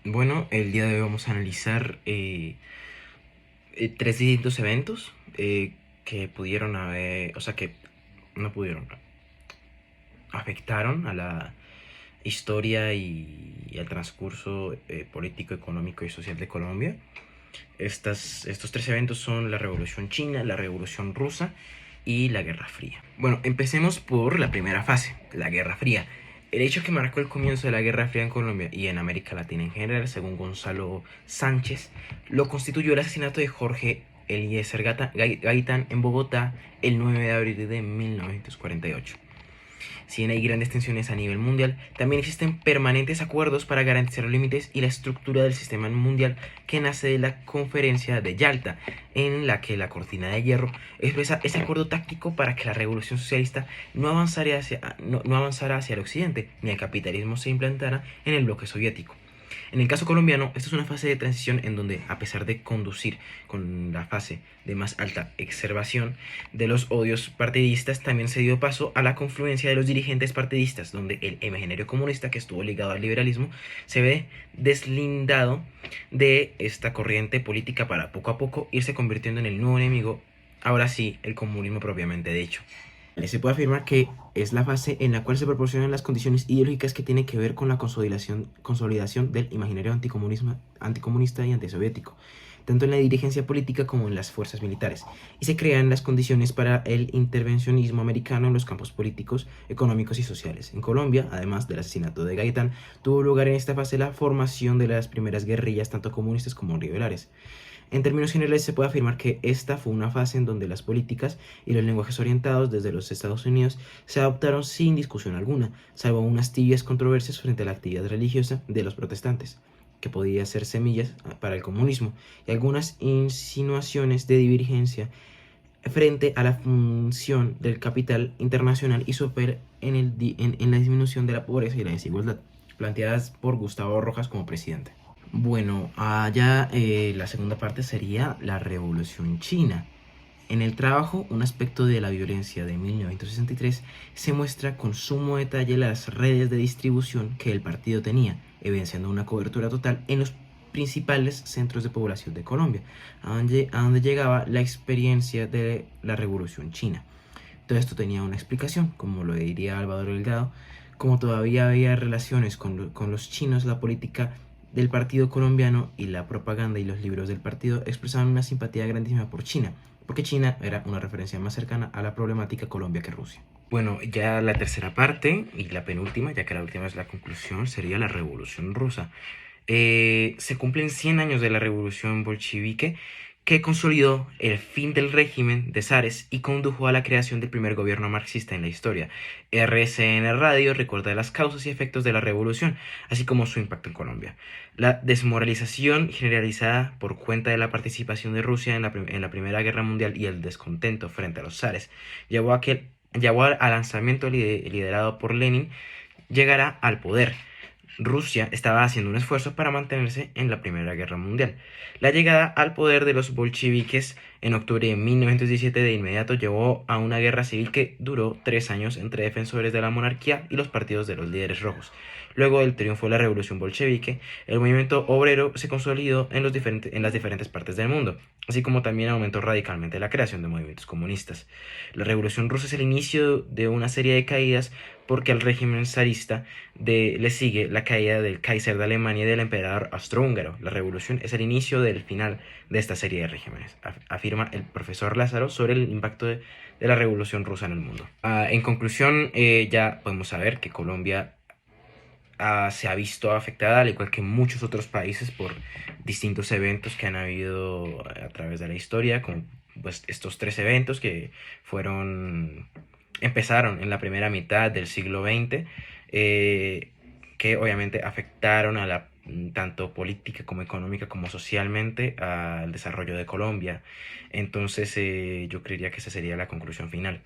Bueno, el día de hoy vamos a analizar tres distintos eventos que pudieron haber, o sea, que no pudieron, afectaron a la historia y al transcurso político, económico y social de Colombia. Estos tres eventos son la Revolución China, la Revolución Rusa y la Guerra Fría. Bueno, empecemos por la primera fase, la Guerra Fría. El hecho que marcó el comienzo de la Guerra Fría en Colombia y en América Latina en general, según Gonzalo Sánchez, lo constituyó el asesinato de Jorge Eliezer Gaitán en Bogotá el 9 de abril de 1948. Si bien hay grandes tensiones a nivel mundial, también existen permanentes acuerdos para garantizar los límites y la estructura del sistema mundial que nace de la Conferencia de Yalta, en la que la cortina de hierro expresa ese acuerdo táctico para que la revolución socialista no avanzara hacia el occidente, ni el capitalismo se implantara en el bloque soviético. En el caso colombiano, esta es una fase de transición en donde, a pesar de conducir con la fase de más alta exacerbación de los odios partidistas, también se dio paso a la confluencia de los dirigentes partidistas, donde el imaginario comunista, que estuvo ligado al liberalismo, se ve deslindado de esta corriente política para poco a poco irse convirtiendo en el nuevo enemigo, ahora sí, el comunismo propiamente dicho. Se puede afirmar que es la fase en la cual se proporcionan las condiciones ideológicas que tienen que ver con la consolidación del imaginario anticomunista y antisoviético, tanto en la dirigencia política como en las fuerzas militares, y se crean las condiciones para el intervencionismo americano en los campos políticos, económicos y sociales. En Colombia, además del asesinato de Gaitán, tuvo lugar en esta fase la formación de las primeras guerrillas, tanto comunistas como liberales. En términos generales, se puede afirmar que esta fue una fase en donde las políticas y los lenguajes orientados desde los Estados Unidos se adoptaron sin discusión alguna, salvo unas tibias controversias frente a la actividad religiosa de los protestantes, que podía ser semillas para el comunismo, y algunas insinuaciones de divergencia frente a la función del capital internacional y su papel en la disminución de la pobreza y la desigualdad, planteadas por Gustavo Rojas como presidente. Bueno, allá la segunda parte sería la Revolución China. En el trabajo, un aspecto de la violencia de 1963 se muestra con sumo detalle las redes de distribución que el partido tenía, evidenciando una cobertura total en los principales centros de población de Colombia, a donde llegaba la experiencia de la Revolución China. Todo esto tenía una explicación, como lo diría Álvaro Delgado, como todavía había relaciones con los chinos, la política del partido colombiano y la propaganda y los libros del partido expresaban una simpatía grandísima por China, porque China era una referencia más cercana a la problemática Colombia que Rusia. Bueno, ya la tercera parte y la penúltima, ya que la última es la conclusión, sería la Revolución Rusa. Se cumplen 100 años de la Revolución Bolchevique, que consolidó el fin del régimen de zares y condujo a la creación del primer gobierno marxista en la historia. RCN Radio recuerda las causas y efectos de la revolución, así como su impacto en Colombia. La desmoralización generalizada por cuenta de la participación de Rusia en la Primera Guerra Mundial y el descontento frente a los zares llevó al lanzamiento liderado por Lenin llegará al poder. Rusia estaba haciendo un esfuerzo para mantenerse en la Primera Guerra Mundial. La llegada al poder de los bolcheviques en octubre de 1917 de inmediato llevó a una guerra civil que duró 3 años entre defensores de la monarquía y los partidos de los líderes rojos. Luego del triunfo de la revolución bolchevique, el movimiento obrero se consolidó en las diferentes partes del mundo, así como también aumentó radicalmente la creación de movimientos comunistas. La revolución rusa es el inicio de una serie de caídas porque al régimen zarista le sigue la caída del Kaiser de Alemania y del emperador austrohúngaro. La revolución es el inicio del final de esta serie de regímenes, afirma el profesor Lázaro sobre el impacto de la revolución rusa en el mundo. En conclusión, ya podemos saber que Colombia se ha visto afectada, al igual que muchos otros países, por distintos eventos que han habido a través de la historia, como pues, estos tres eventos que empezaron en la primera mitad del siglo XX, que obviamente afectaron a la tanto política como económica como socialmente al desarrollo de Colombia. Entonces yo creería que esa sería la conclusión final.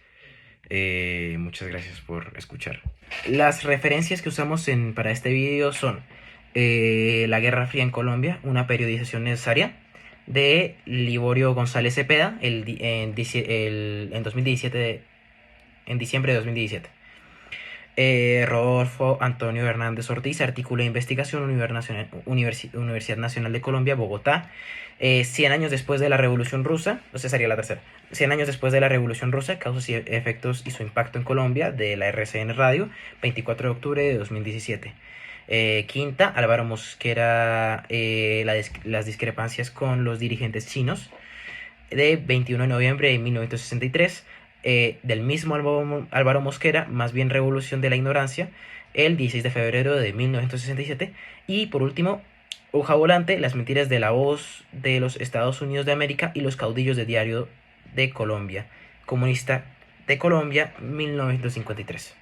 Muchas gracias por escuchar. Las referencias que usamos para este video son La Guerra Fría en Colombia, una periodización necesaria, de Liborio González Cepeda en 2017, en diciembre de 2017. Rodolfo Antonio Hernández Ortiz, artículo de investigación, Universidad Nacional de Colombia, Bogotá. 100 años después de la Revolución Rusa, o sea, sería la tercera. 100 años después de la Revolución Rusa, causas y efectos y su impacto en Colombia, de la RCN Radio, 24 de octubre de 2017. Quinta, Álvaro Mosquera, las discrepancias con los dirigentes chinos, de 21 de noviembre de 1963. Del mismo Álvaro Mosquera, más bien Revolución de la Ignorancia, el 16 de febrero de 1967. Y por último, Hoja Volante, las mentiras de la voz de los Estados Unidos de América y los caudillos de Diario de Colombia, Comunista de Colombia, 1953.